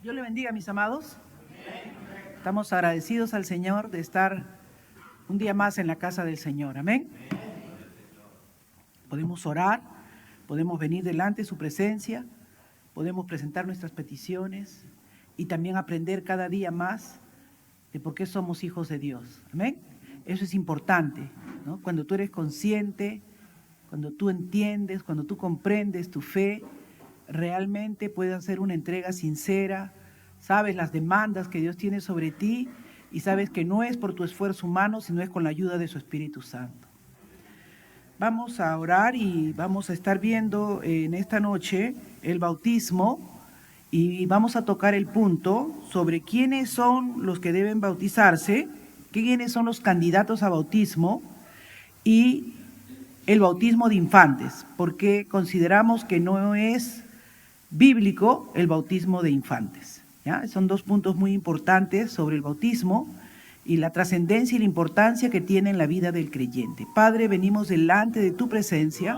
Dios le bendiga, mis amados. Estamos agradecidos al Señor de estar un día más en la casa del Señor. Amén. Podemos orar, podemos venir delante de su presencia, podemos presentar nuestras peticiones y también aprender cada día más de por qué somos hijos de Dios. Amén. Eso es importante, ¿no? Cuando tú eres consciente, cuando tú entiendes, cuando tú comprendes tu fe, realmente puedes hacer una entrega sincera, sabes las demandas que Dios tiene sobre ti y sabes que no es por tu esfuerzo humano, sino es con la ayuda de su Espíritu Santo. Vamos a orar y vamos a estar viendo en esta noche el bautismo y vamos a tocar el punto sobre quiénes son los que deben bautizarse, quiénes son los candidatos a bautismo y el bautismo de infantes, porque consideramos que no es bíblico el bautismo de infantes. ¿Ya? Son dos puntos muy importantes sobre el bautismo y la trascendencia y la importancia que tiene en la vida del creyente. Padre, venimos delante de tu presencia,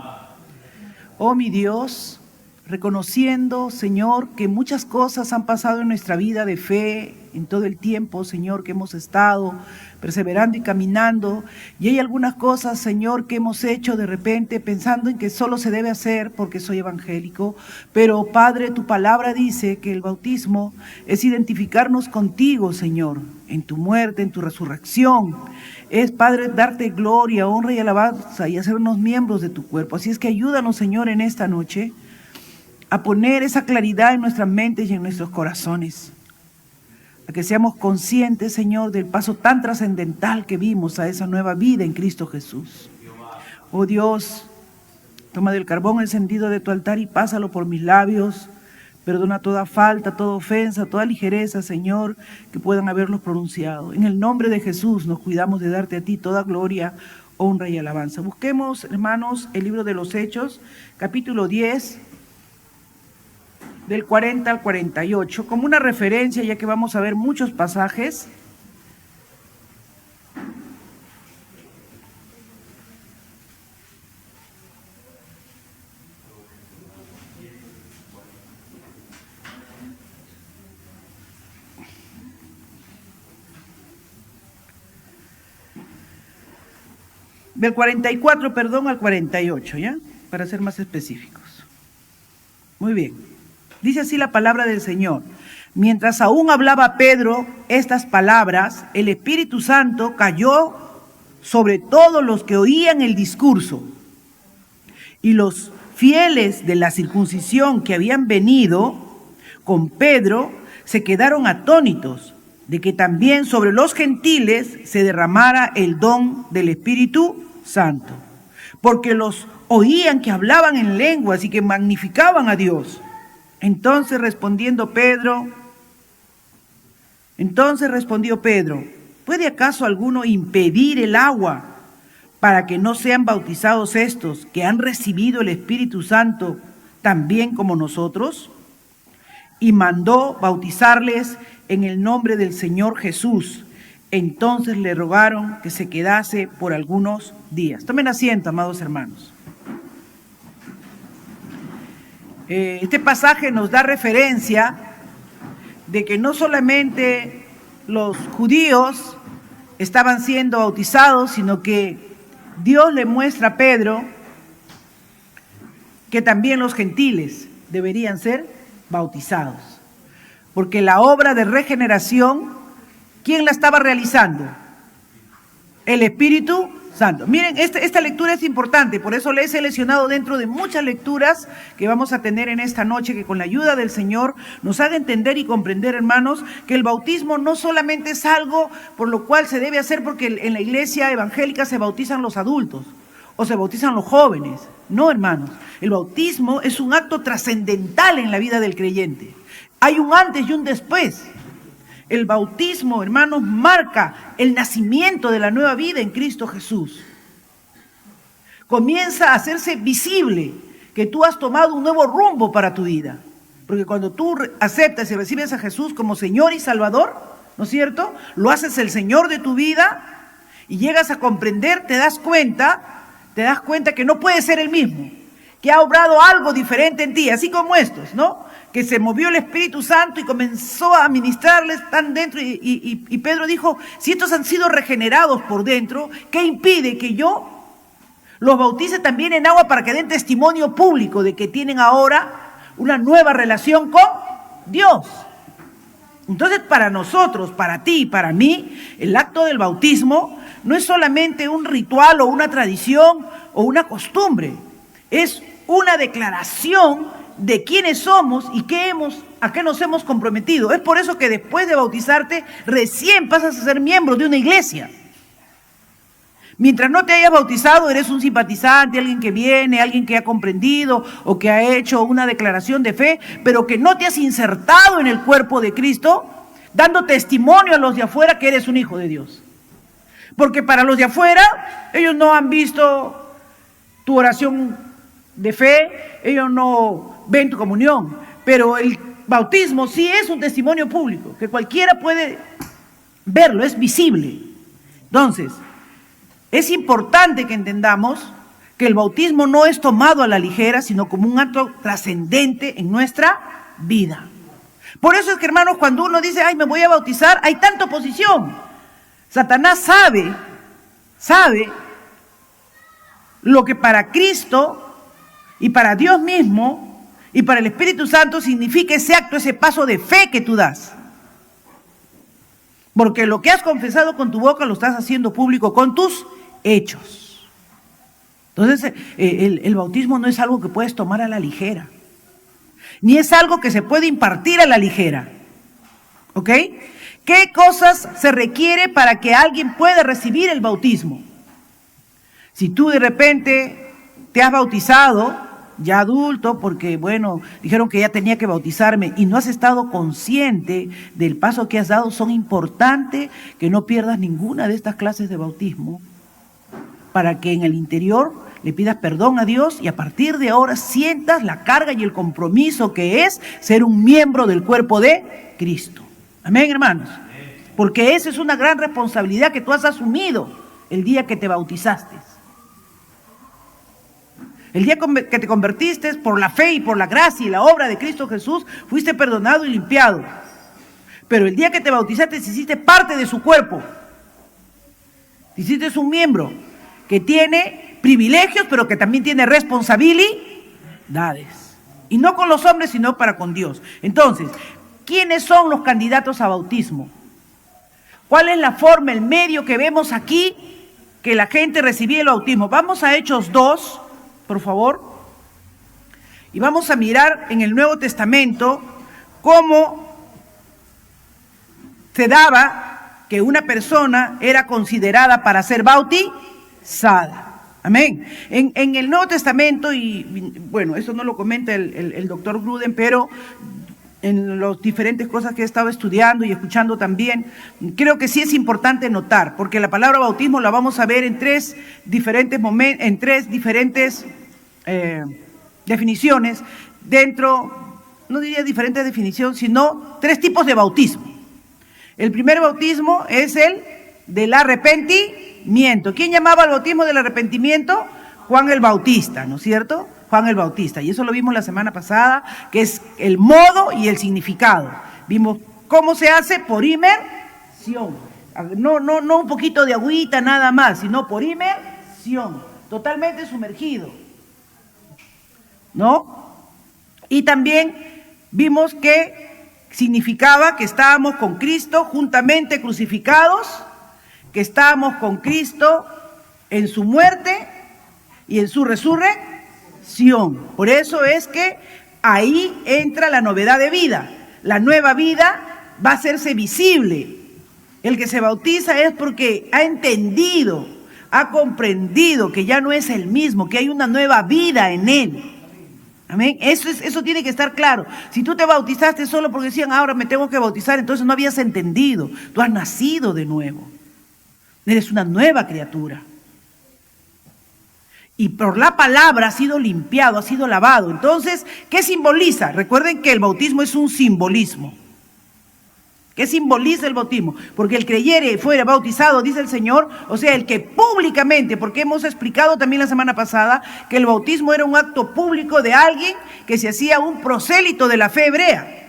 oh mi Dios, reconociendo, Señor, que muchas cosas han pasado en nuestra vida de fe en todo el tiempo, Señor, que hemos estado perseverando y caminando, y hay algunas cosas, Señor, que hemos hecho de repente pensando en que solo se debe hacer porque soy evangélico, pero Padre, tu palabra dice que el bautismo es identificarnos contigo, Señor, en tu muerte, en tu resurrección. Es, Padre, darte gloria, honra y alabanza y hacernos miembros de tu cuerpo. Así es que ayúdanos, Señor, en esta noche a poner esa claridad en nuestras mentes y en nuestros corazones, a que seamos conscientes, Señor, del paso tan trascendental que vimos a esa nueva vida en Cristo Jesús. Oh Dios, toma del carbón encendido de tu altar y pásalo por mis labios. Perdona toda falta, toda ofensa, toda ligereza, Señor, que puedan haberlos pronunciado. En el nombre de Jesús nos cuidamos de darte a ti toda gloria, honra y alabanza. Busquemos, hermanos, el libro de los Hechos, capítulo 10, del 40 al 48, como una referencia, ya que vamos a ver muchos pasajes. Del 44, perdón, al 48, ¿ya? Para ser más específicos. Muy bien. Dice así la palabra del Señor. Mientras aún hablaba Pedro estas palabras, el Espíritu Santo cayó sobre todos los que oían el discurso. Y los fieles de la circuncisión que habían venido con Pedro se quedaron atónitos de que también sobre los gentiles se derramara el don del Espíritu Santo, porque los oían que hablaban en lenguas y que magnificaban a Dios. Entonces respondió Pedro, ¿puede acaso alguno impedir el agua para que no sean bautizados estos que han recibido el Espíritu Santo también como nosotros? Y mandó bautizarles en el nombre del Señor Jesús. Entonces le rogaron que se quedase por algunos días. Tomen asiento, amados hermanos. Este pasaje nos da referencia de que no solamente los judíos estaban siendo bautizados, sino que Dios le muestra a Pedro que también los gentiles deberían ser bautizados. Porque la obra de regeneración, ¿quién la estaba realizando? El Espíritu Santo. Miren, esta lectura es importante, por eso le he seleccionado dentro de muchas lecturas que vamos a tener en esta noche, que con la ayuda del Señor nos haga entender y comprender, hermanos, que el bautismo no solamente es algo por lo cual se debe hacer porque en la iglesia evangélica se bautizan los adultos o se bautizan los jóvenes. No, hermanos, el bautismo es un acto trascendental en la vida del creyente. Hay un antes y un después. El bautismo, hermanos, marca el nacimiento de la nueva vida en Cristo Jesús. Comienza a hacerse visible que tú has tomado un nuevo rumbo para tu vida. Porque cuando tú aceptas y recibes a Jesús como Señor y Salvador, ¿no es cierto? Lo haces el Señor de tu vida y llegas a comprender, te das cuenta que no puedes ser el mismo, que ha obrado algo diferente en ti, así como estos, ¿no? que se movió el Espíritu Santo y comenzó a ministrarles tan dentro, y Pedro dijo, si estos han sido regenerados por dentro, ¿qué impide que yo los bautice también en agua para que den testimonio público de que tienen ahora una nueva relación con Dios? Entonces, para nosotros, para ti y para mí, el acto del bautismo no es solamente un ritual o una tradición o una costumbre, es una declaración de quiénes somos y a qué nos hemos comprometido. Es por eso que después de bautizarte, recién pasas a ser miembro de una iglesia. Mientras no te hayas bautizado, eres un simpatizante, alguien que viene, alguien que ha comprendido o que ha hecho una declaración de fe, pero que no te has insertado en el cuerpo de Cristo, dando testimonio a los de afuera que eres un hijo de Dios. Porque para los de afuera, ellos no han visto tu oración de fe, ellos no ven tu comunión, pero el bautismo sí es un testimonio público, que cualquiera puede verlo, es visible. Entonces, es importante que entendamos que el bautismo no es tomado a la ligera, sino como un acto trascendente en nuestra vida. Por eso es que, hermanos, cuando uno dice, ay, me voy a bautizar, hay tanta oposición. Satanás sabe lo que para Cristo y para Dios mismo y para el Espíritu Santo significa ese acto, ese paso de fe que tú das. Porque lo que has confesado con tu boca lo estás haciendo público con tus hechos. Entonces, el bautismo no es algo que puedes tomar a la ligera, ni es algo que se puede impartir a la ligera. ¿Ok? ¿Qué cosas se requiere para que alguien pueda recibir el bautismo? Si tú de repente te has bautizado, ya adulto, porque bueno, dijeron que ya tenía que bautizarme y no has estado consciente del paso que has dado, son importantes que no pierdas ninguna de estas clases de bautismo para que en el interior le pidas perdón a Dios y a partir de ahora sientas la carga y el compromiso que es ser un miembro del cuerpo de Cristo. Amén, hermanos. Porque esa es una gran responsabilidad que tú has asumido el día que te bautizaste. El día que te convertiste por la fe y por la gracia y la obra de Cristo Jesús, fuiste perdonado y limpiado. Pero el día que te bautizaste, hiciste parte de su cuerpo. Hiciste un miembro que tiene privilegios, pero que también tiene responsabilidades. Y no con los hombres, sino para con Dios. Entonces, ¿quiénes son los candidatos a bautismo? ¿Cuál es la forma, el medio que vemos aquí que la gente recibía el bautismo? Vamos a Hechos 2. Por favor, y vamos a mirar en el Nuevo Testamento cómo se daba que una persona era considerada para ser bautizada. Amén. En el Nuevo Testamento, y bueno, eso no lo comenta el doctor Gruden, pero en las diferentes cosas que he estado estudiando y escuchando también, creo que sí es importante notar, porque la palabra bautismo la vamos a ver en tres diferentes momentos, en tres diferentes definiciones, dentro, no diría diferentes definiciones, sino tres tipos de bautismo. El primer bautismo es el del arrepentimiento. ¿Quién llamaba al bautismo del arrepentimiento? Juan el Bautista, ¿no es cierto? Juan el Bautista, y eso lo vimos la semana pasada, que es el modo y el significado. Vimos cómo se hace por inmersión, no un poquito de agüita nada más, sino por inmersión, totalmente sumergido, ¿no? Y también vimos que significaba que estábamos con Cristo juntamente crucificados, que estábamos con Cristo en su muerte y en su resurrección. Por eso es que ahí entra la novedad de vida. La nueva vida va a hacerse visible. El que se bautiza es porque ha entendido, ha comprendido que ya no es el mismo, que hay una nueva vida en él. Amén. Eso tiene que estar claro. Si tú te bautizaste solo porque decían, ahora me tengo que bautizar, entonces no habías entendido. Tú has nacido de nuevo. Eres una nueva criatura. Y por la palabra ha sido limpiado, ha sido lavado. Entonces, ¿qué simboliza? Recuerden que el bautismo es un simbolismo. ¿Qué simboliza el bautismo? Porque el creyere y fuera bautizado, dice el Señor, o sea, el que públicamente, porque hemos explicado también la semana pasada que el bautismo era un acto público de alguien que se hacía un prosélito de la fe hebrea.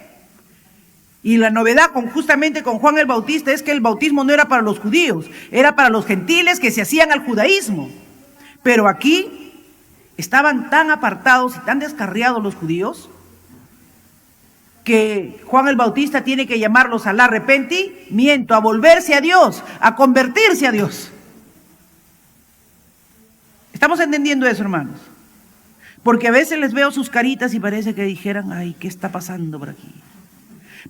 Y la novedad justamente con Juan el Bautista es que el bautismo no era para los judíos, era para los gentiles que se hacían al judaísmo. Pero aquí estaban tan apartados y tan descarriados los judíos que Juan el Bautista tiene que llamarlos al arrepentimiento, a volverse a Dios, a convertirse a Dios. ¿Estamos entendiendo eso, hermanos? Porque a veces les veo sus caritas y parece que dijeran, ay, ¿qué está pasando por aquí?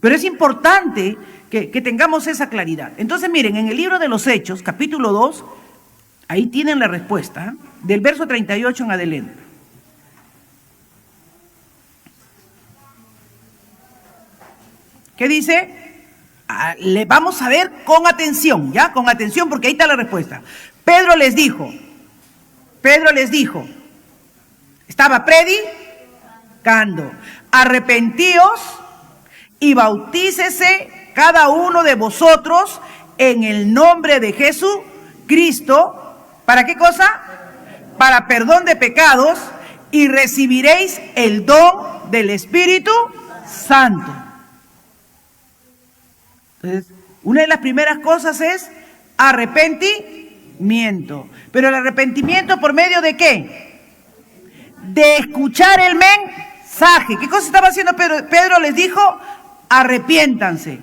Pero es importante que tengamos esa claridad. Entonces, miren, en el libro de los Hechos, capítulo 2, ahí tienen la respuesta, del verso 38 en adelante. ¿Qué dice? Le vamos a ver con atención, ¿ya? Con atención, porque ahí está la respuesta. Pedro les dijo, estaba predicando, arrepentíos y bautícese cada uno de vosotros en el nombre de Jesucristo. ¿Para qué cosa? Para perdón de pecados, y recibiréis el don del Espíritu Santo. Entonces, una de las primeras cosas es arrepentimiento. Pero el arrepentimiento, ¿por medio de qué? De escuchar el mensaje. ¿Qué cosa estaba haciendo Pedro? Pedro les dijo, arrepiéntanse.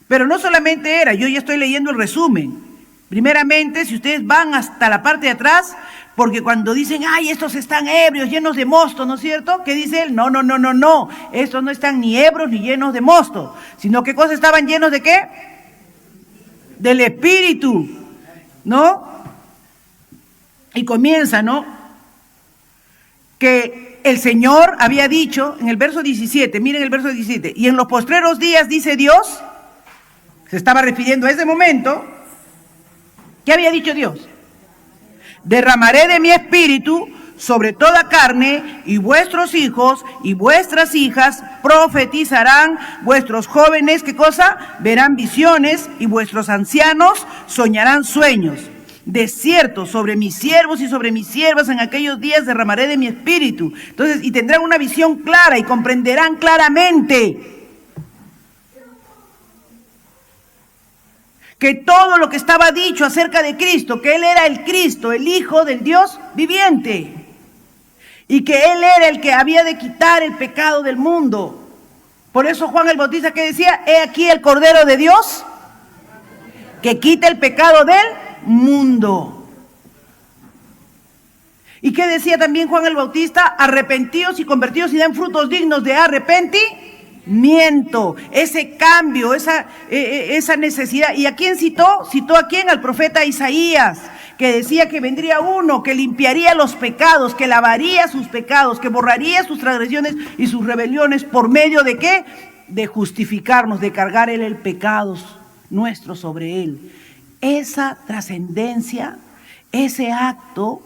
Pero no solamente era, yo ya estoy leyendo el resumen. Primeramente, si ustedes van hasta la parte de atrás, porque cuando dicen, ay, estos están ebrios, llenos de mosto, ¿no es cierto? ¿Qué dice él? No, estos no están ni ebrios ni llenos de mosto, sino ¿qué cosas estaban llenos de qué? Del Espíritu, ¿no? Y comienza, ¿no? Que el Señor había dicho en el verso 17, miren el verso 17, y en los postreros días, dice Dios, se estaba refiriendo a ese momento, ¿qué había dicho Dios? Derramaré de mi espíritu sobre toda carne, y vuestros hijos y vuestras hijas profetizarán, vuestros jóvenes, ¿qué cosa? Verán visiones, y vuestros ancianos soñarán sueños. De cierto, sobre mis siervos y sobre mis siervas en aquellos días derramaré de mi espíritu. Entonces, y tendrán una visión clara y comprenderán claramente que todo lo que estaba dicho acerca de Cristo, que Él era el Cristo, el Hijo del Dios viviente, y que Él era el que había de quitar el pecado del mundo. Por eso Juan el Bautista, que decía, he aquí el Cordero de Dios que quita el pecado del mundo. ¿Y qué decía también Juan el Bautista? Arrepentíos y convertíos y den frutos dignos de arrepentimiento. Ese cambio, esa necesidad. ¿Y a quién citó? Citó a quién, al profeta Isaías, que decía que vendría uno que limpiaría los pecados, que lavaría sus pecados, que borraría sus transgresiones y sus rebeliones. ¿Por medio de qué? De justificarnos, de cargar Él el pecado nuestro sobre Él. Esa trascendencia, ese acto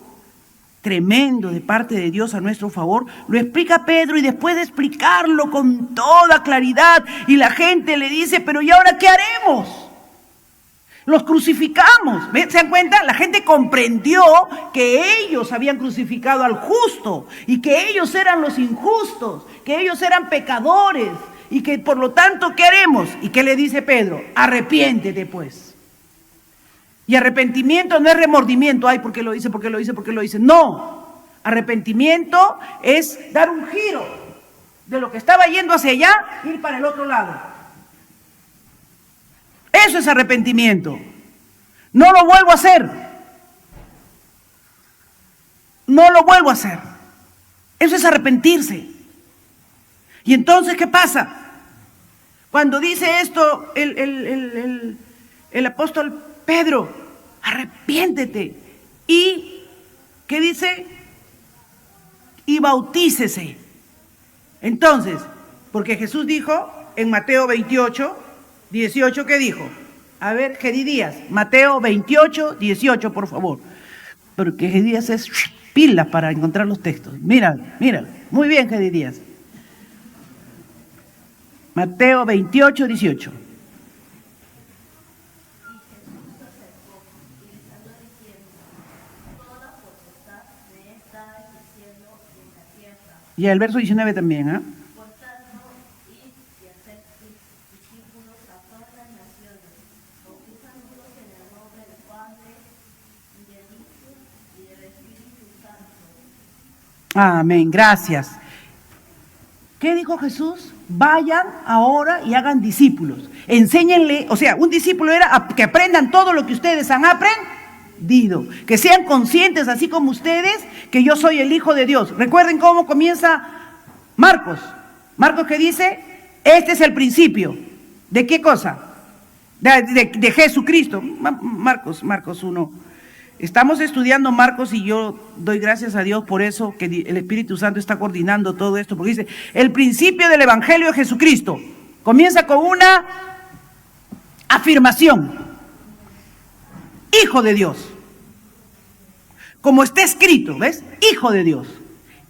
tremendo de parte de Dios a nuestro favor, lo explica Pedro, y después de explicarlo con toda claridad, y la gente le dice, pero ¿y ahora qué haremos? Los crucificamos. ¿Se dan cuenta? La gente comprendió que ellos habían crucificado al justo, y que ellos eran los injustos, que ellos eran pecadores, y que por lo tanto, ¿qué haremos? ¿Y qué le dice Pedro? Arrepiéntete pues. Y arrepentimiento no es remordimiento, ay, ¿por qué lo hice? No, arrepentimiento es dar un giro de lo que estaba yendo hacia allá, ir para el otro lado. Eso es arrepentimiento. No lo vuelvo a hacer. Eso es arrepentirse. Y entonces, ¿qué pasa? Cuando dice esto el apóstol Pedro, arrepiéntete. ¿Y qué dice? Y bautícese. Entonces, porque Jesús dijo en Mateo 28, 18, ¿qué dijo? A ver, Gedidías, Mateo 28, 18, por favor. Porque Gedidías es pila para encontrar los textos. Mira. Muy bien, Gedidías. Mateo 28, 18. Y el verso 19 también, ¿ah? Amén, gracias. ¿Qué dijo Jesús? Vayan ahora y hagan discípulos. Enséñenle, o sea, un discípulo era que aprendan todo lo que ustedes han aprendido. Que sean conscientes, así como ustedes, que yo soy el Hijo de Dios. Recuerden cómo comienza Marcos. Marcos que dice, este es el principio. ¿De qué cosa? De Jesucristo. Marcos 1. Estamos estudiando Marcos y yo doy gracias a Dios por eso, que el Espíritu Santo está coordinando todo esto, porque dice, el principio del Evangelio de Jesucristo comienza con una afirmación. Hijo de Dios. Como está escrito, ¿ves? Hijo de Dios.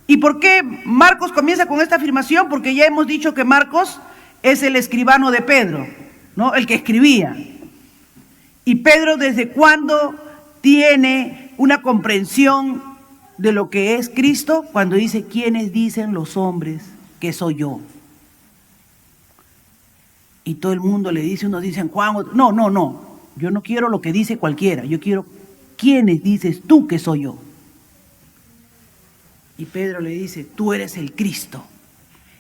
¿Y por qué Marcos comienza con esta afirmación? Porque ya hemos dicho que Marcos es el escribano de Pedro, ¿no? El que escribía. Y Pedro, ¿desde cuándo tiene una comprensión de lo que es Cristo? Cuando dice, ¿quiénes dicen los hombres que soy yo? Y todo el mundo le dice, unos dicen Juan, otros, no, yo no quiero lo que dice cualquiera, yo quiero, ¿quiénes dices tú que soy yo? Y Pedro le dice, tú eres el Cristo,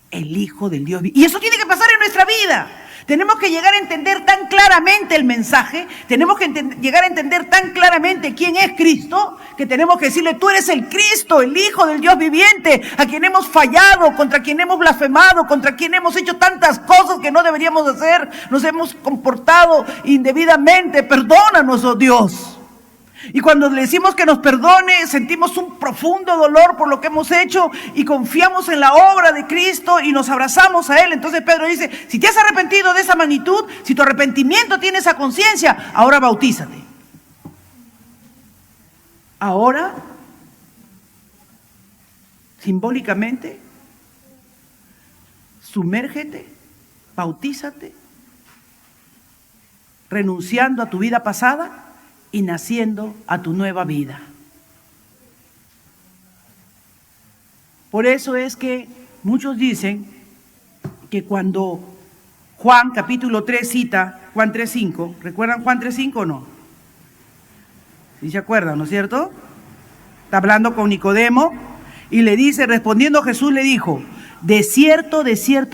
el Hijo del Dios vivo. Y eso tiene que pasar en nuestra vida. Tenemos que llegar a entender tan claramente el mensaje, tenemos que llegar a entender tan claramente quién es Cristo, que tenemos que decirle, tú eres el Cristo, el Hijo del Dios viviente, a quien hemos fallado, contra quien hemos blasfemado, contra quien hemos hecho tantas cosas que no deberíamos hacer, nos hemos comportado indebidamente, perdónanos, oh Dios. Y cuando le decimos que nos perdone, sentimos un profundo dolor por lo que hemos hecho y confiamos en la obra de Cristo y nos abrazamos a Él. Entonces Pedro dice, si te has arrepentido de esa magnitud, si tu arrepentimiento tiene esa conciencia, ahora bautízate. Ahora, simbólicamente, sumérgete, bautízate, renunciando a tu vida pasada y naciendo a tu nueva vida. Por eso es que muchos dicen que cuando Juan capítulo 3 cita Juan 3:5, ¿recuerdan Juan 3:5 o no? ¿Sí se acuerdan, no es cierto? Está hablando con Nicodemo y le dice, respondiendo Jesús le dijo, de cierto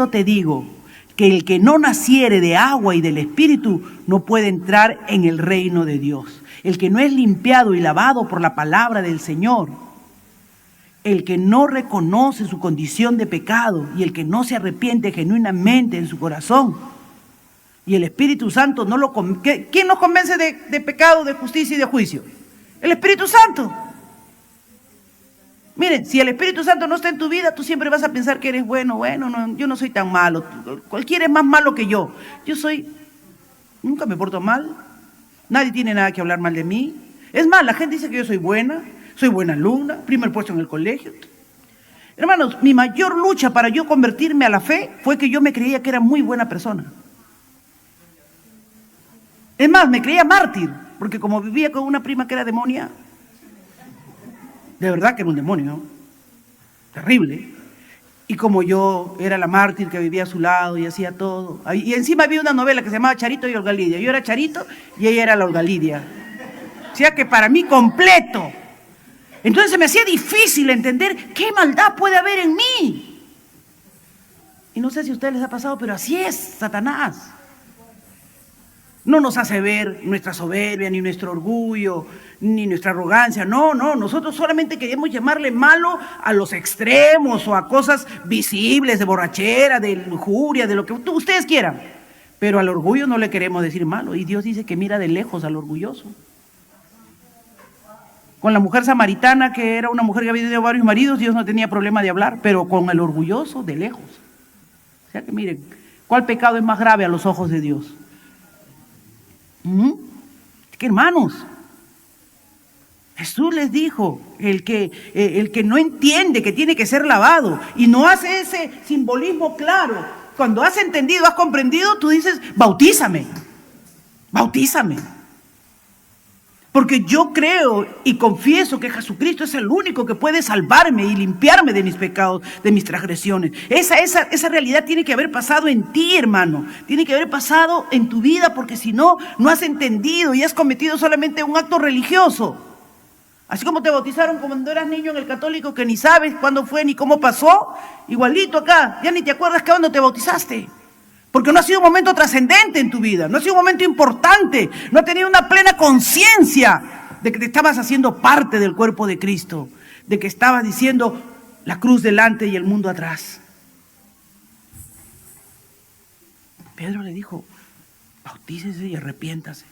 te digo, que el que no naciere de agua y del Espíritu no puede entrar en el reino de Dios. El que no es limpiado y lavado por la palabra del Señor, el que no reconoce su condición de pecado y el que no se arrepiente genuinamente en su corazón, y el Espíritu Santo no lo convence. ¿Quién nos convence de pecado, de justicia y de juicio? El Espíritu Santo. Miren, si el Espíritu Santo no está en tu vida, tú siempre vas a pensar que eres bueno, no, yo no soy tan malo, cualquiera es más malo que yo. Nunca me porto mal, nadie tiene nada que hablar mal de mí. Es más, la gente dice que yo soy buena alumna, primer puesto en el colegio. Hermanos, mi mayor lucha para yo convertirme a la fe fue que yo me creía que era muy buena persona. Es más, me creía mártir, porque como vivía con una prima que era demonia, de verdad que era un demonio, ¿no? Terrible. Y como yo era la mártir que vivía a su lado y hacía todo. Y encima había una novela que se llamaba Charito y Olga Lidia. Yo era Charito y ella era la Olga Lidia. O sea que para mí completo. Entonces se me hacía difícil entender qué maldad puede haber en mí. Y no sé si a ustedes les ha pasado, pero así es Satanás. No nos hace ver nuestra soberbia, ni nuestro orgullo, ni nuestra arrogancia. No, nosotros solamente queremos llamarle malo a los extremos o a cosas visibles, de borrachera, de lujuria, de lo que ustedes quieran. Pero al orgullo no le queremos decir malo. Y Dios dice que mira de lejos al orgulloso. Con la mujer samaritana, que era una mujer que había tenido varios maridos, Dios no tenía problema de hablar, pero con el orgulloso, de lejos. O sea que miren, ¿cuál pecado es más grave a los ojos de Dios? Que hermanos, Jesús les dijo, el que no entiende que tiene que ser lavado y no hace ese simbolismo claro cuando has entendido, has comprendido, tú dices, bautízame, bautízame. Porque yo creo y confieso que Jesucristo es el único que puede salvarme y limpiarme de mis pecados, de mis transgresiones. Esa realidad tiene que haber pasado en ti, hermano. Tiene que haber pasado en tu vida, porque si no, no has entendido y has cometido solamente un acto religioso. Así como te bautizaron cuando eras niño en el católico, que ni sabes cuándo fue ni cómo pasó, igualito acá, ya ni te acuerdas que cuándo te bautizaste. Porque no ha sido un momento trascendente en tu vida, no ha sido un momento importante, no has tenido una plena conciencia de que te estabas haciendo parte del cuerpo de Cristo, de que estabas diciendo la cruz delante y el mundo atrás. Pedro le dijo, bautícese y arrepiéntase.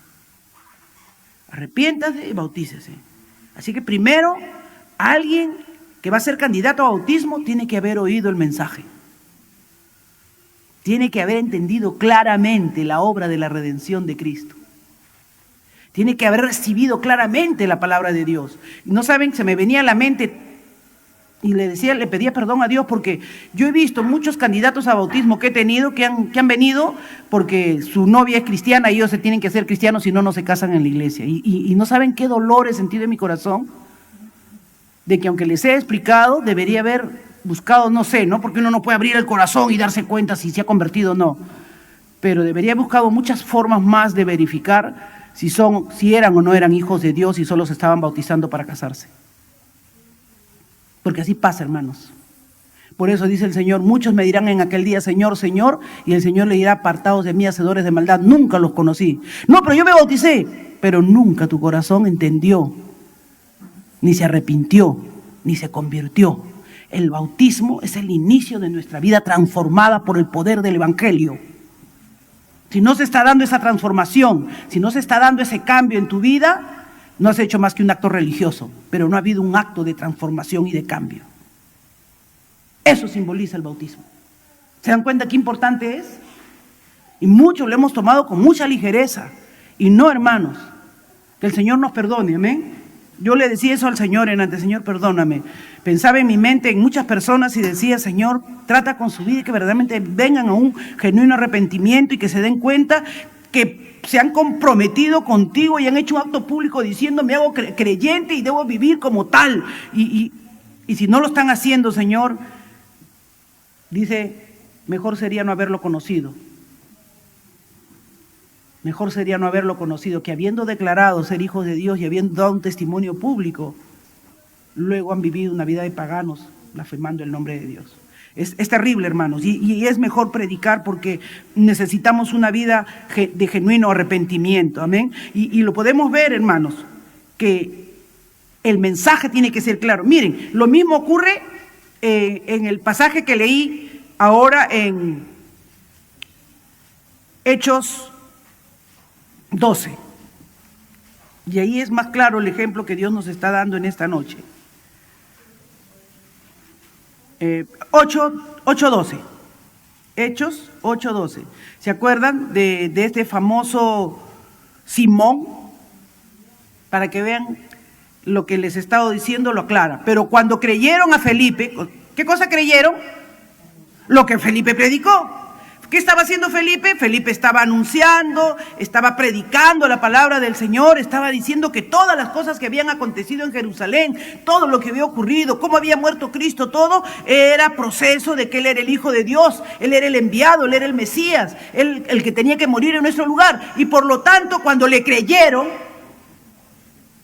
Arrepiéntase y bautícese. Así que primero, alguien que va a ser candidato a bautismo tiene que haber oído el mensaje. Tiene que haber entendido claramente la obra de la redención de Cristo. Tiene que haber recibido claramente la palabra de Dios. No saben, se me venía a la mente y le pedía perdón a Dios, porque yo he visto muchos candidatos a bautismo que he tenido, que han venido porque su novia es cristiana y ellos se tienen que hacer cristianos, si no, no se casan en la iglesia. Y no saben qué dolor he sentido en mi corazón, de que aunque les he explicado, debería haber buscado, no sé, ¿no? Porque uno no puede abrir el corazón y darse cuenta si se ha convertido o no. Pero debería haber buscado muchas formas más de verificar si eran o no eran hijos de Dios y solo se estaban bautizando para casarse. Porque así pasa, hermanos. Por eso dice el Señor, muchos me dirán en aquel día, Señor, Señor, y el Señor le dirá, apartados de mí, hacedores de maldad, nunca los conocí. No, pero yo me bauticé, pero nunca tu corazón entendió, ni se arrepintió, ni se convirtió. El bautismo es el inicio de nuestra vida transformada por el poder del Evangelio. Si no se está dando esa transformación, si no se está dando ese cambio en tu vida, no has hecho más que un acto religioso, pero no ha habido un acto de transformación y de cambio. Eso simboliza el bautismo. ¿Se dan cuenta qué importante es? Y muchos lo hemos tomado con mucha ligereza. Y no, hermanos, que el Señor nos perdone, amén. Yo le decía eso al Señor en antes, Señor, perdóname. Pensaba en mi mente en muchas personas y decía, Señor, trata con su vida y que verdaderamente vengan a un genuino arrepentimiento y que se den cuenta que se han comprometido contigo y han hecho un acto público diciendo, me hago creyente y debo vivir como tal. Y si no lo están haciendo, Señor, dice, mejor sería no haberlo conocido. Mejor sería no haberlo conocido, que habiendo declarado ser hijos de Dios y habiendo dado un testimonio público, luego han vivido una vida de paganos, blasfemando el nombre de Dios. Es terrible, hermanos, y es mejor predicar porque necesitamos una vida de genuino arrepentimiento, amén. Y lo podemos ver, hermanos, que el mensaje tiene que ser claro. Miren, lo mismo ocurre en el pasaje que leí ahora en Hechos 12. Y ahí es más claro el ejemplo que Dios nos está dando en esta noche. 8:12. Hechos 8:12. ¿Se acuerdan de este famoso Simón? Para que vean lo que les he estado diciendo, lo aclara. Pero cuando creyeron a Felipe, ¿qué cosa creyeron? Lo que Felipe predicó. ¿Qué estaba haciendo Felipe? Felipe estaba anunciando, estaba predicando la palabra del Señor, estaba diciendo que todas las cosas que habían acontecido en Jerusalén, todo lo que había ocurrido, cómo había muerto Cristo, todo era proceso de que Él era el Hijo de Dios, Él era el enviado, Él era el Mesías, Él el que tenía que morir en nuestro lugar. Y por lo tanto, cuando le creyeron,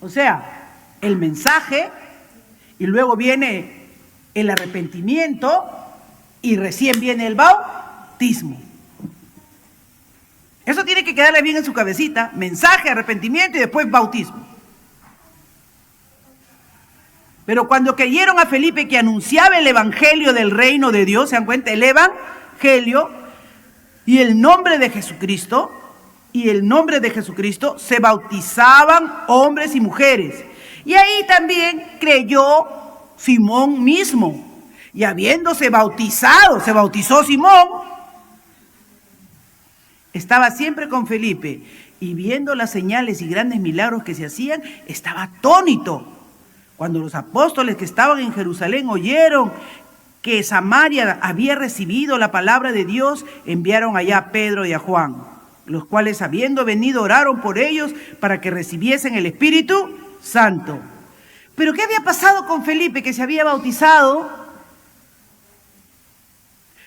o sea, el mensaje, y luego viene el arrepentimiento, y recién viene el bautismo. Eso tiene que quedarle bien en su cabecita: mensaje, arrepentimiento y después bautismo. Pero cuando creyeron a Felipe, que anunciaba el evangelio del reino de Dios, ¿se dan cuenta? El evangelio y el nombre de Jesucristo, se bautizaban hombres y mujeres. Y ahí también creyó Simón mismo. Y habiéndose bautizado, se bautizó Simón, estaba siempre con Felipe, y viendo las señales y grandes milagros que se hacían, estaba atónito. Cuando los apóstoles que estaban en Jerusalén oyeron que Samaria había recibido la palabra de Dios, enviaron allá a Pedro y a Juan, los cuales habiendo venido oraron por ellos para que recibiesen el Espíritu Santo. Pero ¿qué había pasado con Felipe, que se había bautizado?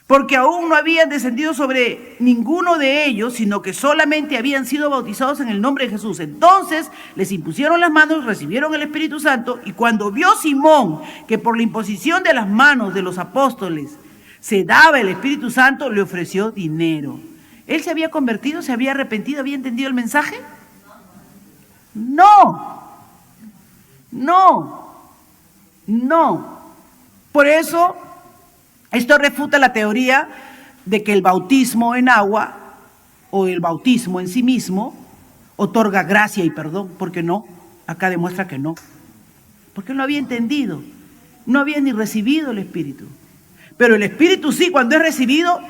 Porque aún no habían descendido sobre ninguno de ellos, sino que solamente habían sido bautizados en el nombre de Jesús. Entonces les impusieron las manos, recibieron el Espíritu Santo, y cuando vio Simón que por la imposición de las manos de los apóstoles se daba el Espíritu Santo, le ofreció dinero. ¿Él se había convertido, se había arrepentido, había entendido el mensaje? No, no, no. Por eso, esto refuta la teoría de que el bautismo en agua o el bautismo en sí mismo otorga gracia y perdón, porque no, acá demuestra que no, porque no había entendido, no había ni recibido el Espíritu. Pero el Espíritu sí, cuando es recibido,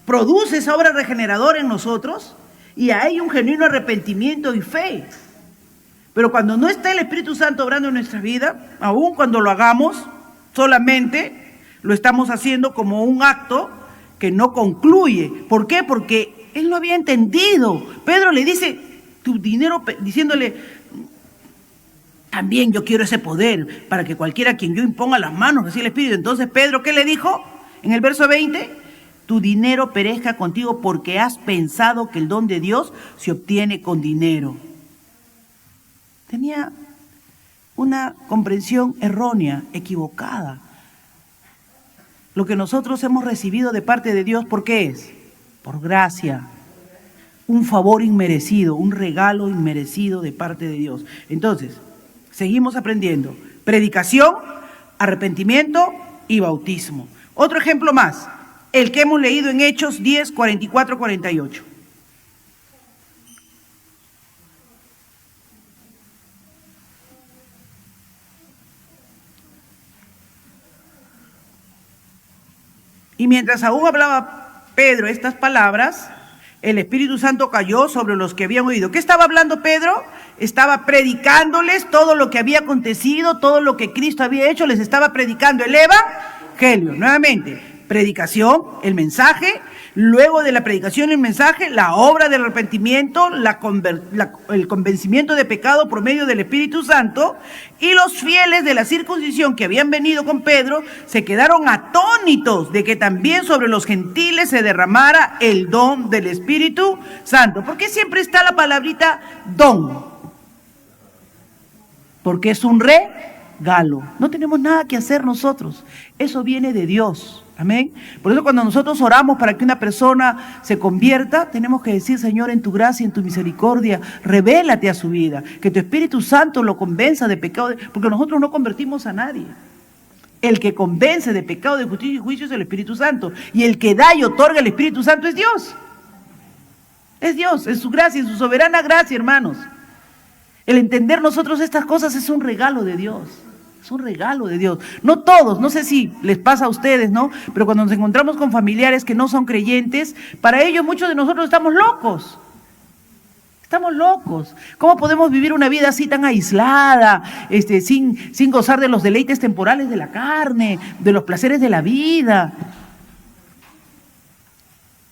produce esa obra regeneradora en nosotros y hay un genuino arrepentimiento y fe. Pero cuando no está el Espíritu Santo obrando en nuestra vida, aun cuando lo hagamos, solamente lo estamos haciendo como un acto que no concluye. ¿Por qué? Porque él no había entendido. Pedro le dice, tu dinero, diciéndole, también yo quiero ese poder para que cualquiera a quien yo imponga las manos reciba el Espíritu. Entonces Pedro, ¿qué le dijo? En el verso 20, tu dinero perezca contigo porque has pensado que el don de Dios se obtiene con dinero. Tenía una comprensión errónea, equivocada. Lo que nosotros hemos recibido de parte de Dios, ¿por qué es? Por gracia, un favor inmerecido, un regalo inmerecido de parte de Dios. Entonces, seguimos aprendiendo. Predicación, arrepentimiento y bautismo. Otro ejemplo más, el que hemos leído en Hechos 10, 44, 48. Y mientras aún hablaba Pedro estas palabras, el Espíritu Santo cayó sobre los que habían oído. ¿Qué estaba hablando Pedro? Estaba predicándoles todo lo que había acontecido, todo lo que Cristo había hecho, les estaba predicando el Evangelio. Nuevamente, predicación, el mensaje, luego de la predicación y el mensaje, la obra del arrepentimiento, el convencimiento de pecado por medio del Espíritu Santo, y los fieles de la circuncisión que habían venido con Pedro se quedaron atónitos de que también sobre los gentiles se derramara el don del Espíritu Santo. ¿Por qué siempre está la palabrita don? Porque es un regalo. No tenemos nada que hacer nosotros. Eso viene de Dios. Amén. Por eso cuando nosotros oramos para que una persona se convierta, tenemos que decir, Señor, en tu gracia, en tu misericordia, revélate a su vida, que tu Espíritu Santo lo convenza de pecado, porque nosotros no convertimos a nadie. El que convence de pecado, de justicia y juicio es el Espíritu Santo, y el que da y otorga el Espíritu Santo es Dios. Es Dios, es su gracia, es su soberana gracia, hermanos. El entender nosotros estas cosas es un regalo de Dios. Es un regalo de Dios. No todos, no sé si les pasa a ustedes, ¿no? Pero cuando nos encontramos con familiares que no son creyentes, para ellos muchos de nosotros estamos locos. Estamos locos. ¿Cómo podemos vivir una vida así tan aislada, sin gozar de los deleites temporales de la carne, de los placeres de la vida?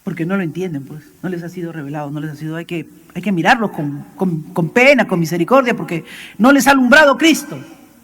Porque no lo entienden, pues. No les ha sido revelado, no les ha sido. Hay que mirarlos con pena, con misericordia, porque no les ha alumbrado Cristo.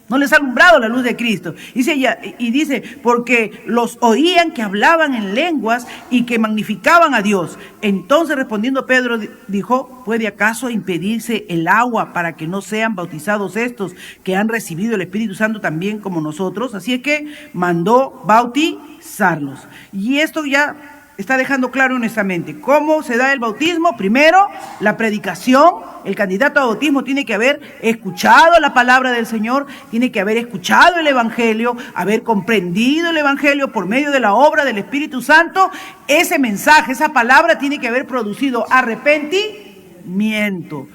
No les ha alumbrado la luz de Cristo. Dice, porque los oían que hablaban en lenguas y que magnificaban a Dios. Entonces respondiendo Pedro dijo, ¿puede acaso impedirse el agua para que no sean bautizados estos que han recibido el Espíritu Santo también como nosotros? Así es que mandó bautizarlos. Y esto ya está dejando claro en nuestra mente. ¿Cómo se da el bautismo? Primero, la predicación. El candidato a bautismo tiene que haber escuchado la palabra del Señor, tiene que haber escuchado el Evangelio, haber comprendido el Evangelio por medio de la obra del Espíritu Santo. Ese mensaje, esa palabra tiene que haber producido arrepentimiento,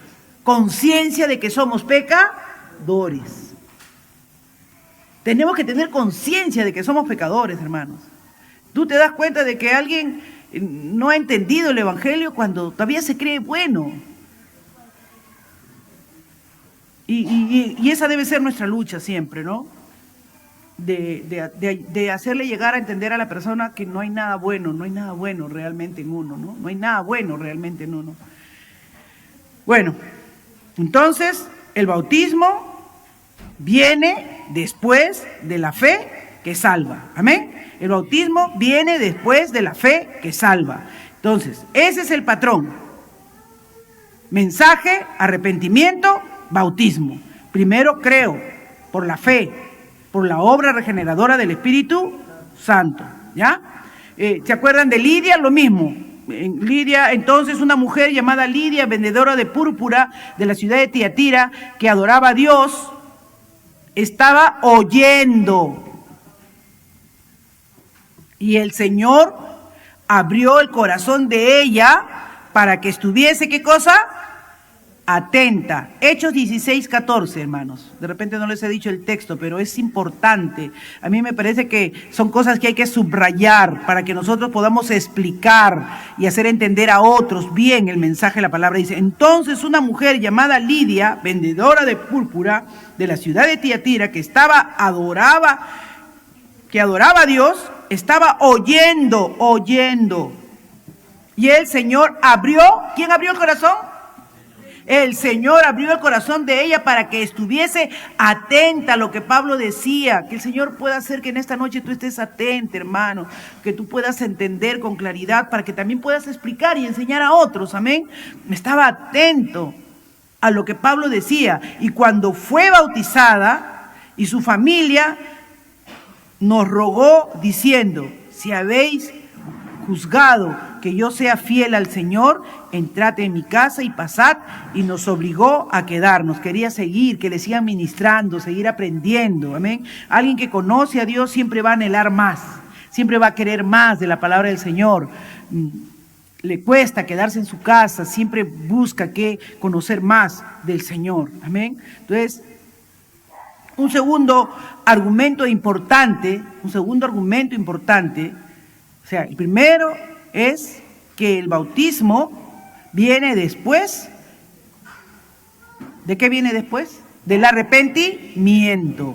conciencia de que somos pecadores. Tenemos que tener conciencia de que somos pecadores, hermanos. Tú te das cuenta de que alguien no ha entendido el Evangelio cuando todavía se cree bueno. Y esa debe ser nuestra lucha siempre, ¿no? de hacerle llegar a entender a la persona que no hay nada bueno, no hay nada bueno realmente en uno, ¿no? No hay nada bueno realmente en uno. Bueno, entonces el bautismo viene después de la fe que salva. Amén. El bautismo viene después de la fe que salva. Entonces, ese es el patrón. Mensaje, arrepentimiento, bautismo. Primero creo por la fe, por la obra regeneradora del Espíritu Santo, ¿ya? ¿Se acuerdan de Lidia? Lo mismo. Lidia, entonces una mujer llamada Lidia, vendedora de púrpura de la ciudad de Tiatira, que adoraba a Dios, estaba oyendo. Y el Señor abrió el corazón de ella para que estuviese, ¿qué cosa? Atenta. Hechos 16:14, hermanos. De repente no les he dicho el texto, pero es importante. A mí me parece que son cosas que hay que subrayar para que nosotros podamos explicar y hacer entender a otros bien el mensaje de la palabra. Dice, entonces una mujer llamada Lidia, vendedora de púrpura de la ciudad de Tiatira, que adoraba a Dios, estaba oyendo. Y el Señor abrió, ¿quién abrió el corazón? El Señor abrió el corazón de ella para que estuviese atenta a lo que Pablo decía. Que el Señor pueda hacer que en esta noche tú estés atenta, hermano. Que tú puedas entender con claridad para que también puedas explicar y enseñar a otros. Amén. Estaba atento a lo que Pablo decía. Y cuando fue bautizada y su familia nos rogó diciendo, si habéis juzgado que yo sea fiel al Señor, entrad en mi casa y pasad, y nos obligó a quedarnos. Quería seguir, que le sigan ministrando, seguir aprendiendo, amén. Alguien que conoce a Dios siempre va a anhelar más, siempre va a querer más de la palabra del Señor. Le cuesta quedarse en su casa, siempre busca que conocer más del Señor, amén. Entonces, un segundo argumento importante, o sea, el primero es que el bautismo viene después. ¿De qué viene después? Del arrepentimiento.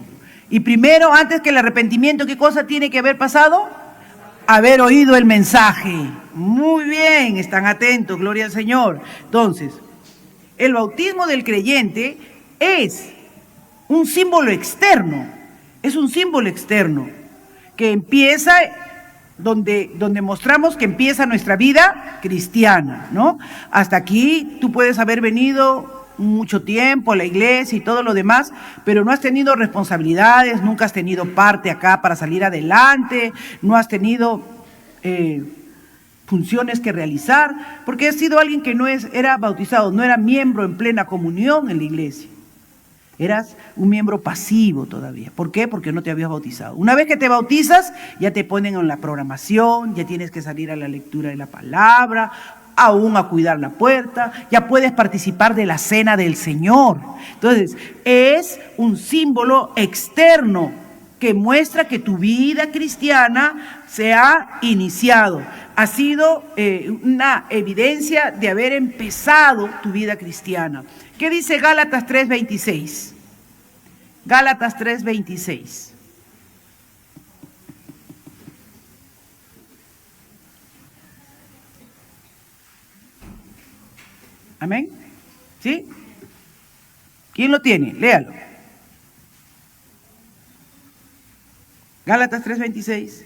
Y primero, antes que el arrepentimiento, ¿qué cosa tiene que haber pasado? Haber oído el mensaje. Muy bien, están atentos, gloria al Señor. Entonces, el bautismo del creyente es un símbolo externo, que empieza donde mostramos que empieza nuestra vida cristiana, ¿no? Hasta aquí tú puedes haber venido mucho tiempo a la iglesia y todo lo demás, pero no has tenido responsabilidades, nunca has tenido parte acá para salir adelante, no has tenido funciones que realizar, porque has sido alguien que era bautizado, no era miembro en plena comunión en la iglesia. Eras un miembro pasivo todavía. ¿Por qué? Porque no te habías bautizado. Una vez que te bautizas, ya te ponen en la programación, ya tienes que salir a la lectura de la palabra, aún a cuidar la puerta, ya puedes participar de la cena del Señor. Entonces, es un símbolo externo que muestra que tu vida cristiana se ha iniciado. Ha sido una evidencia de haber empezado tu vida cristiana. ¿Qué dice Gálatas 3:26? Gálatas 3:26. ¿Amén? ¿Sí? ¿Quién lo tiene? Léalo. Gálatas 3:26.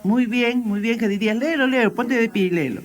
Muy bien, que dirías, léelo, ponte de pie y léelo.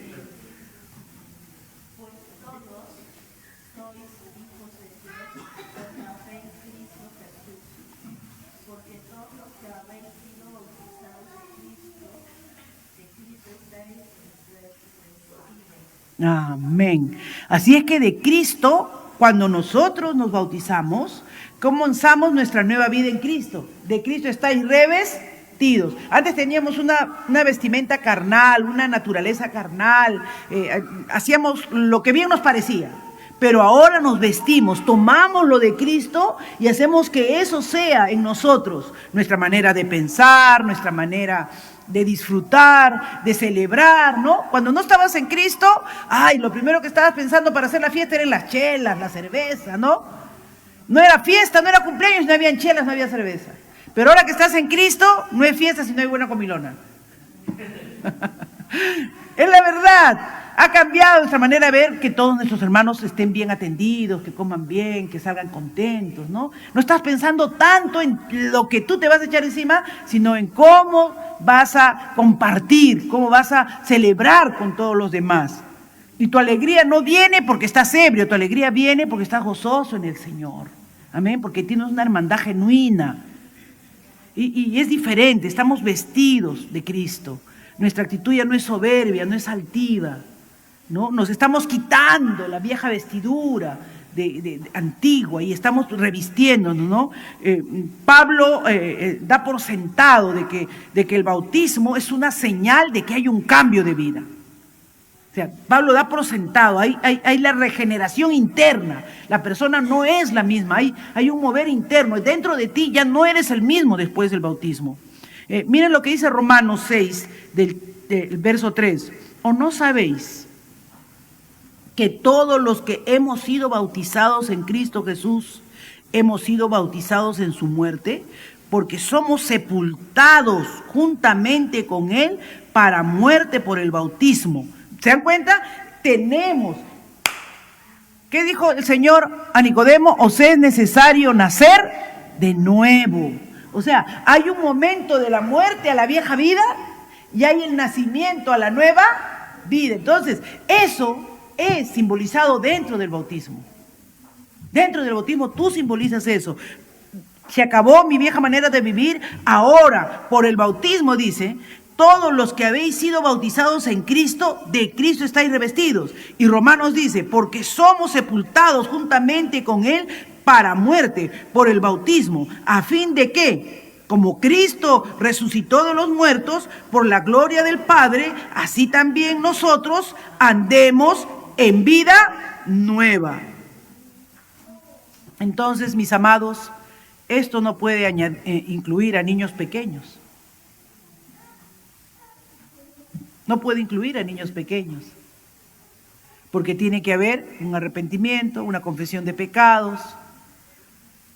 Amén. Así es que de Cristo, cuando nosotros nos bautizamos, comenzamos nuestra nueva vida en Cristo. De Cristo estáis revestidos. Antes teníamos una vestimenta carnal, una naturaleza carnal, hacíamos lo que bien nos parecía. Pero ahora nos vestimos, tomamos lo de Cristo y hacemos que eso sea en nosotros, nuestra manera de pensar, nuestra manera de disfrutar, de celebrar, ¿no? Cuando no estabas en Cristo, lo primero que estabas pensando para hacer la fiesta eran las chelas, la cerveza, ¿no? No era fiesta, no era cumpleaños, no había chelas, no había cerveza. Pero ahora que estás en Cristo, no hay fiesta si no hay buena comilona. Es la verdad. Ha cambiado nuestra manera de ver, que todos nuestros hermanos estén bien atendidos, que coman bien, que salgan contentos, ¿no? No estás pensando tanto en lo que tú te vas a echar encima, sino en cómo vas a compartir, cómo vas a celebrar con todos los demás. Y tu alegría no viene porque estás ebrio, tu alegría viene porque estás gozoso en el Señor. Amén, porque tienes una hermandad genuina. Y es diferente, estamos vestidos de Cristo. Nuestra actitud ya no es soberbia, no es altiva, ¿no? Nos estamos quitando la vieja vestidura de antigua y estamos revistiéndonos, ¿no? Pablo da por sentado de que el bautismo es una señal de que hay un cambio de vida. O sea, Pablo da por sentado, hay la regeneración interna, la persona no es la misma, hay un mover interno, dentro de ti ya no eres el mismo después del bautismo. Miren lo que dice Romanos 6, del verso 3, ¿o no sabéis que todos los que hemos sido bautizados en Cristo Jesús, hemos sido bautizados en su muerte? Porque somos sepultados juntamente con Él para muerte por el bautismo. ¿Se dan cuenta? Tenemos. ¿Qué dijo el Señor a Nicodemo? Os es necesario nacer de nuevo. O sea, hay un momento de la muerte a la vieja vida y hay el nacimiento a la nueva vida. Entonces, eso es simbolizado dentro del bautismo. Dentro del bautismo tú simbolizas eso. Se acabó mi vieja manera de vivir, ahora por el bautismo dice, todos los que habéis sido bautizados en Cristo, de Cristo estáis revestidos. Y Romanos dice, porque somos sepultados juntamente con Él para muerte por el bautismo, a fin de que, como Cristo resucitó de los muertos por la gloria del Padre, así también nosotros andemos en vida nueva. Entonces, mis amados, esto no puede incluir a niños pequeños. No puede incluir a niños pequeños, porque tiene que haber un arrepentimiento, una confesión de pecados,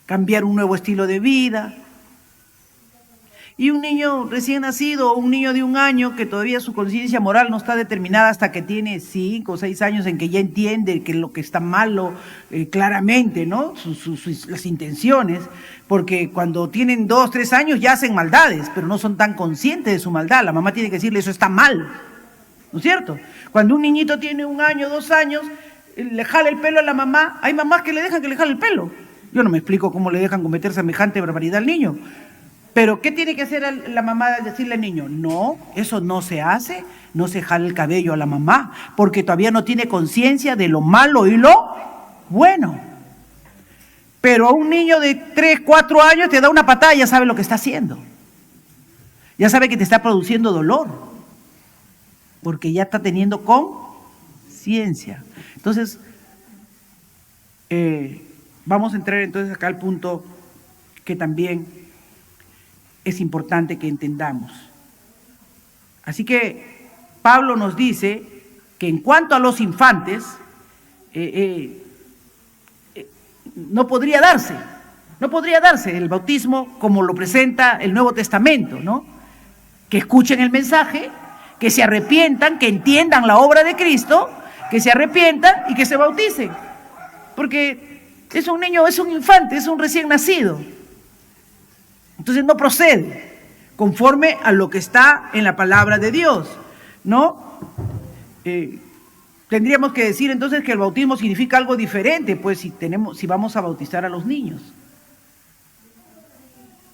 cambiar un nuevo estilo de vida. Y un niño recién nacido o un niño de 1 año que todavía su conciencia moral no está determinada hasta que tiene 5 o 6 años en que ya entiende que lo que está malo claramente, ¿no? Las intenciones, porque cuando tienen 2, 3 años ya hacen maldades, pero no son tan conscientes de su maldad. La mamá tiene que decirle, eso está mal, ¿no es cierto? Cuando un niñito tiene 1 año, 2 años, le jala el pelo a la mamá, hay mamás que le dejan que le jale el pelo. Yo no me explico cómo le dejan cometer semejante barbaridad al niño. Pero, ¿qué tiene que hacer la mamá al decirle al niño? No, eso no se hace, no se jala el cabello a la mamá, porque todavía no tiene conciencia de lo malo y lo bueno. Pero a un niño de 3, 4 años te da una patada y ya sabe lo que está haciendo. Ya sabe que te está produciendo dolor, porque ya está teniendo conciencia. Entonces, vamos a entrar entonces acá al punto que también es importante que entendamos. Así que Pablo nos dice que en cuanto a los infantes, no podría darse el bautismo como lo presenta el Nuevo Testamento, ¿no? Que escuchen el mensaje, que se arrepientan, que entiendan la obra de Cristo, que se arrepientan y que se bauticen. Porque es un niño, es un infante, es un recién nacido. Entonces no procede conforme a lo que está en la palabra de Dios, ¿no? Tendríamos que decir entonces que el bautismo significa algo diferente, pues si vamos a bautizar a los niños.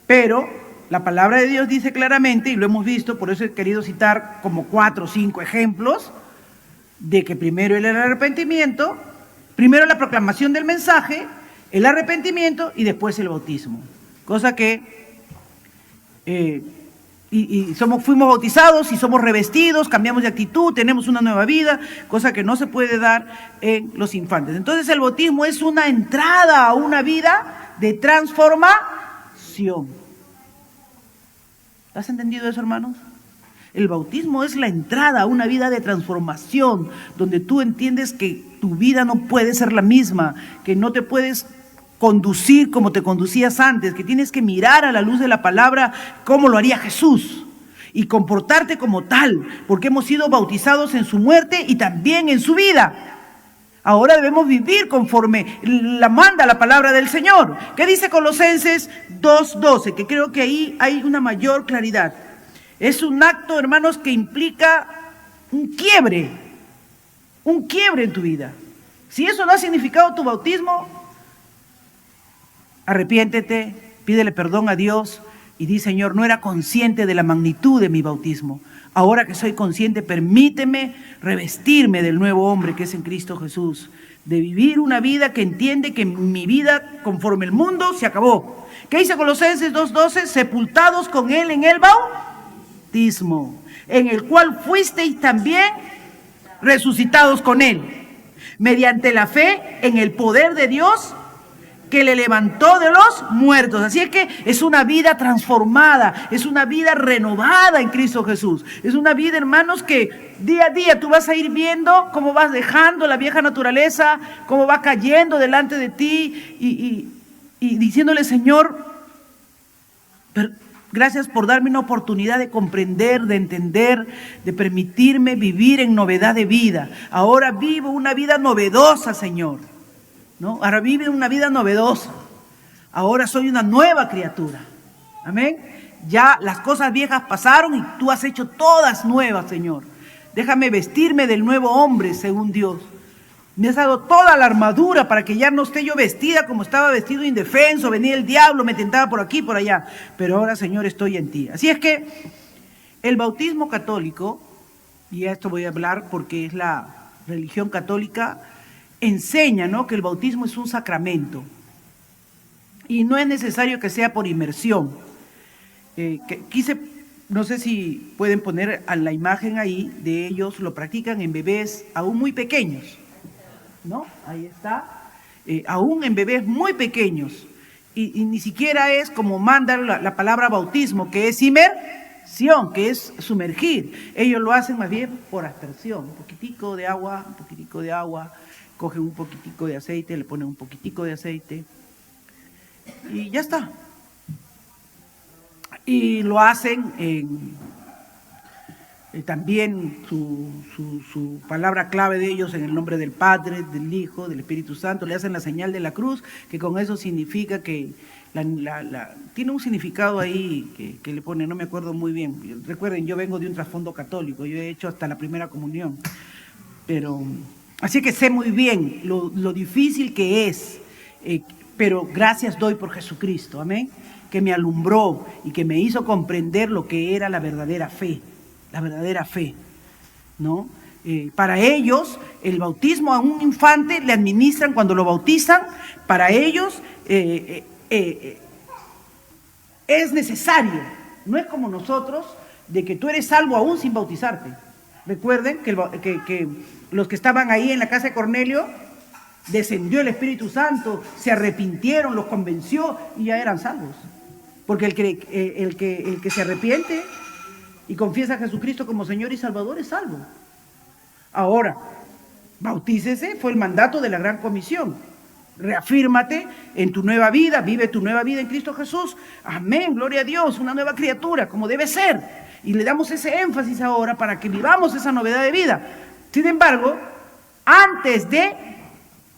Pero la palabra de Dios dice claramente, y lo hemos visto, por eso he querido citar como 4 o 5 ejemplos, de que primero el arrepentimiento, primero la proclamación del mensaje, el arrepentimiento y después el bautismo. Cosa que fuimos bautizados y somos revestidos, cambiamos de actitud, tenemos una nueva vida, cosa que no se puede dar en los infantes. Entonces el bautismo es una entrada a una vida de transformación. ¿Has entendido eso, hermanos? El bautismo es la entrada a una vida de transformación, donde tú entiendes que tu vida no puede ser la misma, que no te puedes conducir como te conducías antes, que tienes que mirar a la luz de la palabra cómo lo haría Jesús y comportarte como tal, porque hemos sido bautizados en su muerte y también en su vida. Ahora debemos vivir conforme la manda la palabra del Señor. ¿Qué dice Colosenses 2:12? Que creo que ahí hay una mayor claridad. Es un acto, hermanos, que implica un quiebre en tu vida. Si eso no ha significado tu bautismo, arrepiéntete, pídele perdón a Dios y di: Señor, no era consciente de la magnitud de mi bautismo. Ahora que soy consciente, permíteme revestirme del nuevo hombre que es en Cristo Jesús, de vivir una vida que entiende que mi vida conforme el mundo se acabó. ¿Qué dice Colosenses 2:12? Sepultados con Él en el bautismo, en el cual fuisteis también resucitados con Él, mediante la fe en el poder de Dios que le levantó de los muertos. Así es que es una vida transformada, es una vida renovada en Cristo Jesús. Es una vida, hermanos, que día a día tú vas a ir viendo cómo vas dejando la vieja naturaleza, cómo va cayendo delante de ti y diciéndole: Señor, gracias por darme una oportunidad de comprender, de entender, de permitirme vivir en novedad de vida. Ahora vivo una vida novedosa, Señor, ¿no? Ahora vive una vida novedosa. Ahora soy una nueva criatura. Amén. Ya las cosas viejas pasaron y tú has hecho todas nuevas, Señor. Déjame vestirme del nuevo hombre según Dios. Me has dado toda la armadura para que ya no esté yo vestida como estaba vestido indefenso. Venía el diablo, me tentaba por aquí, por allá. Pero ahora, Señor, estoy en ti. Así es que el bautismo católico, y a esto voy a hablar porque es la religión católica, enseña, ¿no?, que el bautismo es un sacramento y no es necesario que sea por inmersión. No sé si pueden poner a la imagen ahí de ellos, lo practican en bebés aún muy pequeños, ¿no? Ahí está, aún en bebés muy pequeños y ni siquiera es como manda la palabra bautismo, que es inmersión, que es sumergir. Ellos lo hacen más bien por aspersión, un poquitico de agua, cogen un poquitico de aceite, le ponen un poquitico de aceite y ya está. Y lo hacen también su palabra clave de ellos en el nombre del Padre, del Hijo, del Espíritu Santo. Le hacen la señal de la cruz, que con eso significa que tiene un significado ahí que le pone, no me acuerdo muy bien. Recuerden, yo vengo de un trasfondo católico, yo he hecho hasta la primera comunión, pero así que sé muy bien lo difícil que es, pero gracias doy por Jesucristo, amén, que me alumbró y que me hizo comprender lo que era la verdadera fe, ¿no? Para ellos, el bautismo a un infante le administran cuando lo bautizan, para ellos es necesario, no es como nosotros, de que tú eres salvo aún sin bautizarte. Recuerden que los que estaban ahí en la casa de Cornelio, descendió el Espíritu Santo, se arrepintieron, los convenció y ya eran salvos. Porque el que se arrepiente y confiesa a Jesucristo como Señor y Salvador es salvo. Ahora, bautícese, fue el mandato de la Gran Comisión. Reafírmate en tu nueva vida, vive tu nueva vida en Cristo Jesús. Amén, gloria a Dios, una nueva criatura, como debe ser. Y le damos ese énfasis ahora para que vivamos esa novedad de vida. Sin embargo,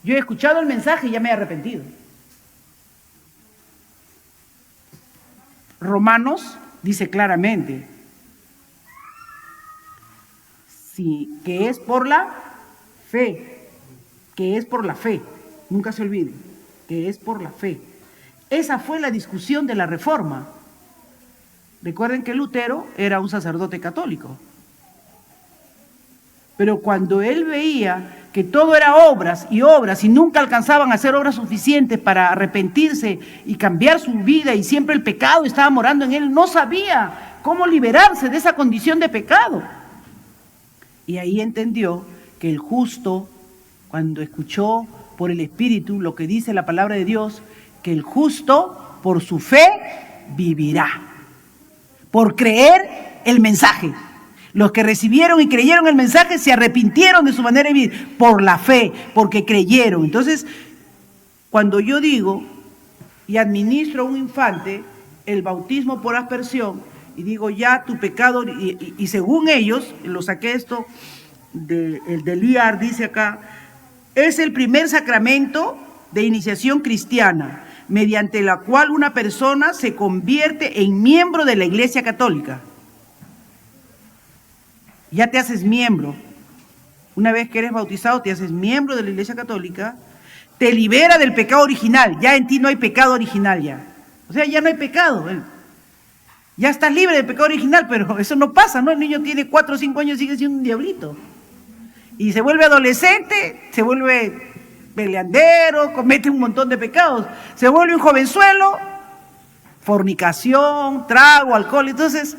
yo he escuchado el mensaje y ya me he arrepentido. Romanos dice claramente, sí, que es por la fe, nunca se olvide, que es por la fe. Esa fue la discusión de la Reforma. Recuerden que Lutero era un sacerdote católico, pero cuando él veía que todo era obras y nunca alcanzaban a hacer obras suficientes para arrepentirse y cambiar su vida, y siempre el pecado estaba morando en él, no sabía cómo liberarse de esa condición de pecado. Y ahí entendió que el justo, cuando escuchó por el Espíritu lo que dice la palabra de Dios, que el justo por su fe vivirá, por creer el mensaje. Los que recibieron y creyeron el mensaje se arrepintieron de su manera de vivir por la fe, porque creyeron. Entonces, Cuando yo digo y administro a un infante el bautismo por aspersión, y digo ya tu pecado, y según ellos, lo saqué esto del IAR, dice acá, es el primer sacramento de iniciación cristiana, mediante la cual una persona se convierte en miembro de la Iglesia Católica. Ya te haces miembro. Una vez que eres bautizado, te haces miembro de la Iglesia Católica, te libera del pecado original, ya en ti no hay pecado original ya. O sea, ya no hay pecado. Ya estás libre del pecado original, pero eso no pasa, ¿no? El niño tiene 4 o 5 años y sigue siendo un diablito. Y se vuelve adolescente, se vuelve peleandero, comete un montón de pecados. Se vuelve un jovenzuelo, fornicación, trago, alcohol. Entonces,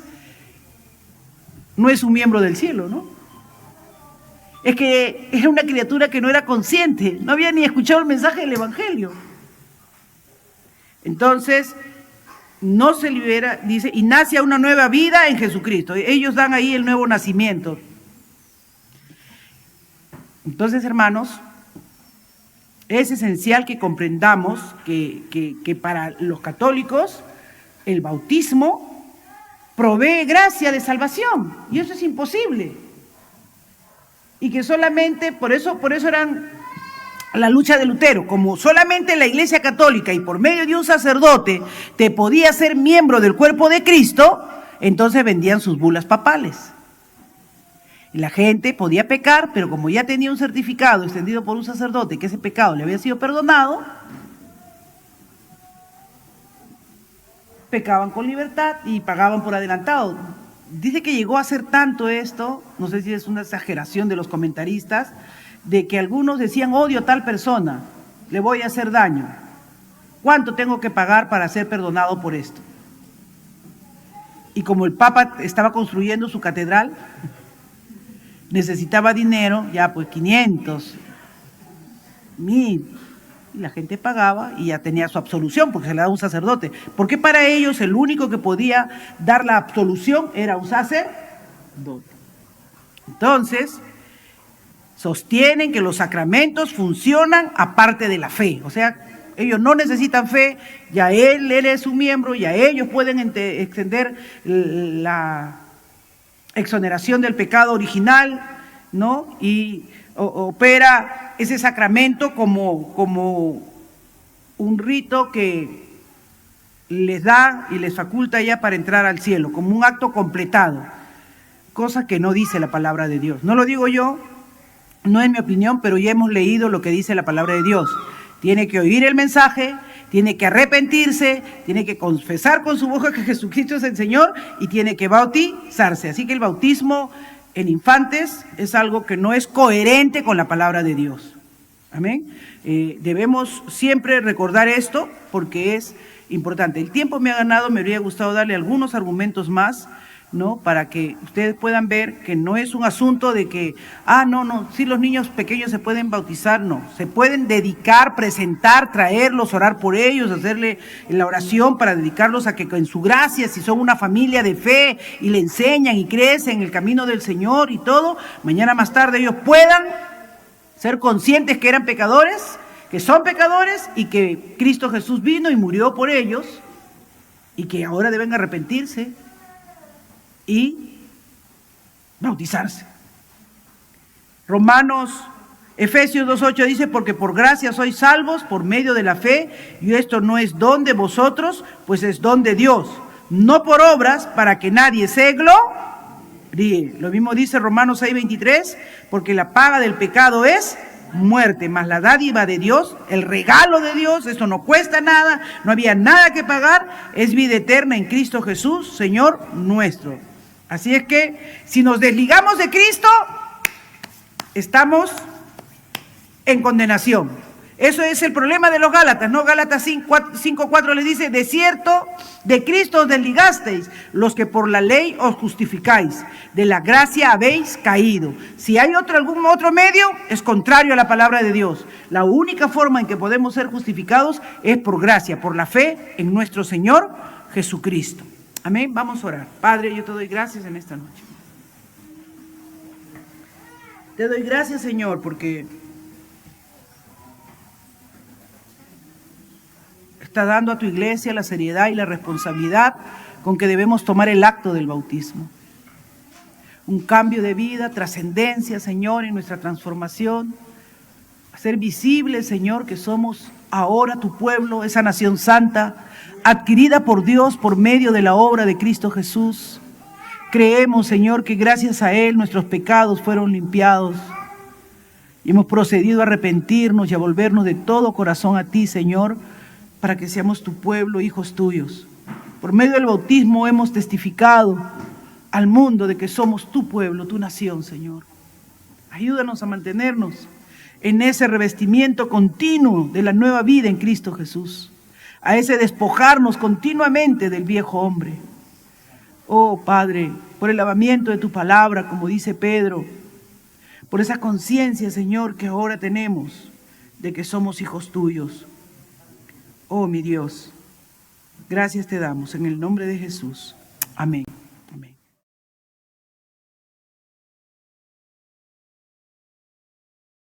no es un miembro del cielo, ¿no? Es que era una criatura que no era consciente, no había ni escuchado el mensaje del Evangelio. Entonces, no se libera, dice, y nace a una nueva vida en Jesucristo. Ellos dan ahí el nuevo nacimiento. Entonces, hermanos, es esencial que comprendamos que para los católicos el bautismo provee gracia de salvación, y eso es imposible. Y que solamente, por eso eran la lucha de Lutero, como solamente la Iglesia Católica y por medio de un sacerdote te podía ser miembro del cuerpo de Cristo, entonces vendían sus bulas papales. Y la gente podía pecar, pero como ya tenía un certificado extendido por un sacerdote que ese pecado le había sido perdonado, pecaban con libertad y pagaban por adelantado. Dice que llegó a ser tanto esto, no sé si es una exageración de los comentaristas, de que algunos decían, odio a tal persona, le voy a hacer daño. ¿Cuánto tengo que pagar para ser perdonado por esto? Y como el Papa estaba construyendo su catedral, necesitaba dinero, ya pues 500, 1000, y la gente pagaba y ya tenía su absolución porque se le daba un sacerdote. Porque para ellos el único que podía dar la absolución era un sacerdote. Entonces, sostienen que los sacramentos funcionan aparte de la fe. O sea, ellos no necesitan fe, ya él es su miembro, ya ellos pueden extender la exoneración del pecado original, ¿no? Y opera ese sacramento como un rito que les da y les faculta ya para entrar al cielo, como un acto completado, cosa que no dice la palabra de Dios. No lo digo yo, no es mi opinión, pero ya hemos leído lo que dice la palabra de Dios. Tiene que oír el mensaje, tiene que arrepentirse, tiene que confesar con su boca que Jesucristo es el Señor y tiene que bautizarse. Así que el bautismo en infantes es algo que no es coherente con la palabra de Dios. Amén. Debemos siempre recordar esto porque es importante. El tiempo me ha ganado, me habría gustado darle algunos argumentos más, ¿no? Para que ustedes puedan ver que no es un asunto de que, sí los niños pequeños se pueden bautizar, no. Se pueden dedicar, presentar, traerlos, orar por ellos, hacerle la oración para dedicarlos a que en su gracia, si son una familia de fe y le enseñan y crecen en el camino del Señor y todo, mañana más tarde ellos puedan ser conscientes que eran pecadores, que son pecadores y que Cristo Jesús vino y murió por ellos y que ahora deben arrepentirse y bautizarse. Efesios 2:8 dice, porque por gracia sois salvos por medio de la fe, y esto no es don de vosotros, pues es don de Dios, no por obras, para que nadie se gloríe. Lo mismo dice Romanos 6:23, porque la paga del pecado es muerte, mas la dádiva de Dios, el regalo de Dios, esto no cuesta nada, no había nada que pagar, es vida eterna en Cristo Jesús, Señor nuestro. Así es que si nos desligamos de Cristo, estamos en condenación. Eso es el problema de los Gálatas, ¿no? Gálatas 5:4 les dice, de cierto, de Cristo os desligasteis, los que por la ley os justificáis, de la gracia habéis caído. Si hay algún otro medio, es contrario a la palabra de Dios. La única forma en que podemos ser justificados es por gracia, por la fe en nuestro Señor Jesucristo. Amén, vamos a orar. Padre, yo te doy gracias en esta noche. Te doy gracias, Señor, porque está dando a tu iglesia la seriedad y la responsabilidad con que debemos tomar el acto del bautismo. Un cambio de vida, trascendencia, Señor, en nuestra transformación. Hacer visible, Señor, que somos ahora tu pueblo, esa nación santa, adquirida por Dios por medio de la obra de Cristo Jesús. Creemos, Señor, que gracias a Él nuestros pecados fueron limpiados. Y hemos procedido a arrepentirnos y a volvernos de todo corazón a ti, Señor, para que seamos tu pueblo, hijos tuyos. Por medio del bautismo hemos testificado al mundo de que somos tu pueblo, tu nación, Señor. Ayúdanos a mantenernos en ese revestimiento continuo de la nueva vida en Cristo Jesús, a ese despojarnos continuamente del viejo hombre. Oh Padre, por el lavamiento de tu palabra, como dice Pedro, por esa conciencia, Señor, que ahora tenemos de que somos hijos tuyos. Oh mi Dios, gracias te damos en el nombre de Jesús. Amén.